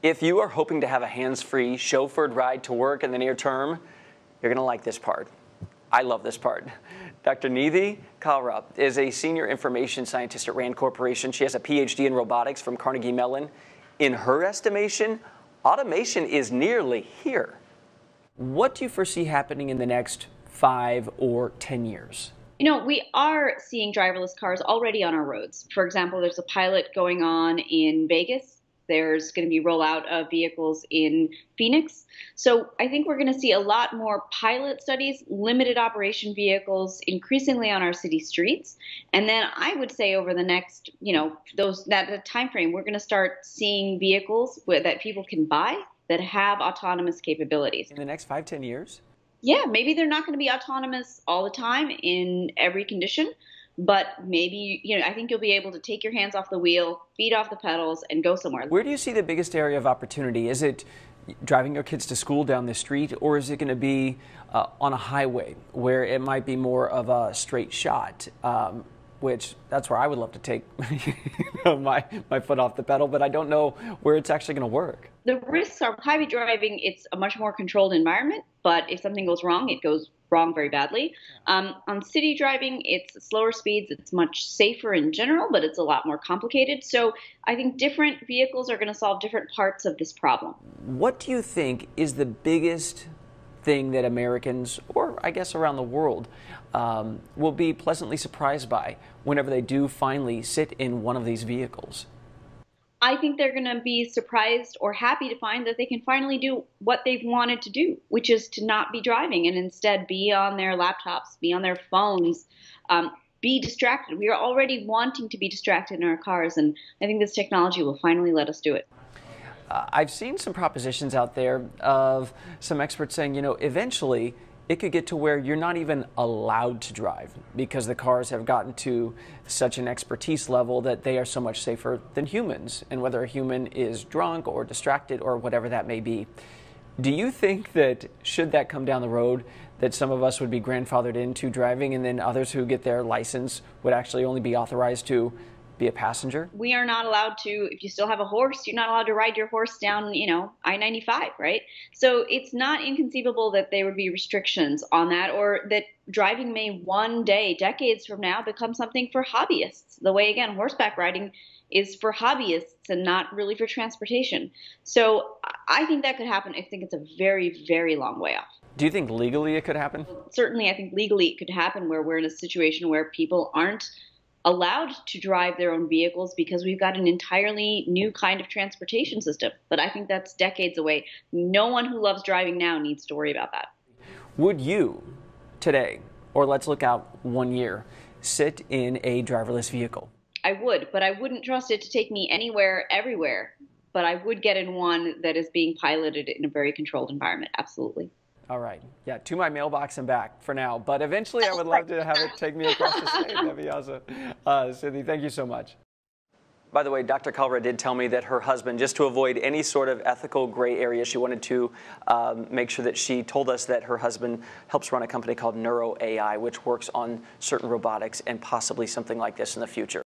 If you are hoping to have a hands-free, chauffeured ride to work in the near term, you're going to like this part. I love this part. Dr. Nidhi Kalra is a senior information scientist at RAND Corporation. She has a PhD in robotics from Carnegie Mellon. In her estimation, automation is nearly here. What do you foresee happening in the next 5 or 10 years? You know, we are seeing driverless cars already on our roads. For example, there's a pilot going on in Vegas. There's going to be rollout of vehicles in Phoenix. So I think we're going to see a lot more pilot studies, limited operation vehicles increasingly on our city streets. And then I would say over the next, that time frame, we're going to start seeing vehicles that people can buy that have autonomous capabilities. In the next 5, 10 years? Yeah, maybe they're not going to be autonomous all the time in every condition, but maybe, I think you'll be able to take your hands off the wheel, feet off the pedals, and go somewhere. Where do you see the biggest area of opportunity? Is it driving your kids to school down the street, or is it going to be on a highway where it might be more of a straight shot? Which that's where I would love to take my foot off the pedal, but I don't know where it's actually going to work. The risks are highway driving. It's a much more controlled environment, but if something goes wrong, it goes wrong very badly. On city driving, it's slower speeds. It's much safer in general, but it's a lot more complicated. So I think different vehicles are going to solve different parts of this problem. What do you think is the biggest thing that Americans, or I guess around the world, will be pleasantly surprised by whenever they do finally sit in one of these vehicles? I think they're going to be surprised or happy to find that they can finally do what they've wanted to do, which is to not be driving and instead be on their laptops, be on their phones, be distracted. We are already wanting to be distracted in our cars, and I think this technology will finally let us do it. I've seen some propositions out there of some experts saying, eventually it could get to where you're not even allowed to drive because the cars have gotten to such an expertise level that they are so much safer than humans, and whether a human is drunk or distracted or whatever that may be. Do you think that should that come down the road, that some of us would be grandfathered into driving and then others who get their license would actually only be authorized to be a passenger? We are not allowed to, if you still have a horse, you're not allowed to ride your horse down, I-95, right? So it's not inconceivable that there would be restrictions on that, or that driving may one day, decades from now, become something for hobbyists. The way, again, horseback riding is for hobbyists and not really for transportation. So I think that could happen. I think it's a very, very long way off. Do you think legally it could happen? Certainly, I think legally it could happen where we're in a situation where people aren't allowed to drive their own vehicles because we've got an entirely new kind of transportation system. But I think that's decades away. No one who loves driving now needs to worry about that. Would you today, or let's look out 1 year, sit in a driverless vehicle? I would, but I wouldn't trust it to take me anywhere, everywhere. But I would get in one that is being piloted in a very controlled environment. Absolutely. All right. Yeah, to my mailbox and back for now. But eventually I would love to have it take me across the state. That'd be awesome. Nidhi, thank you so much. By the way, Dr. Kalra did tell me that her husband, just to avoid any sort of ethical gray area, she wanted to make sure that she told us that her husband helps run a company called Neuro AI, which works on certain robotics and possibly something like this in the future.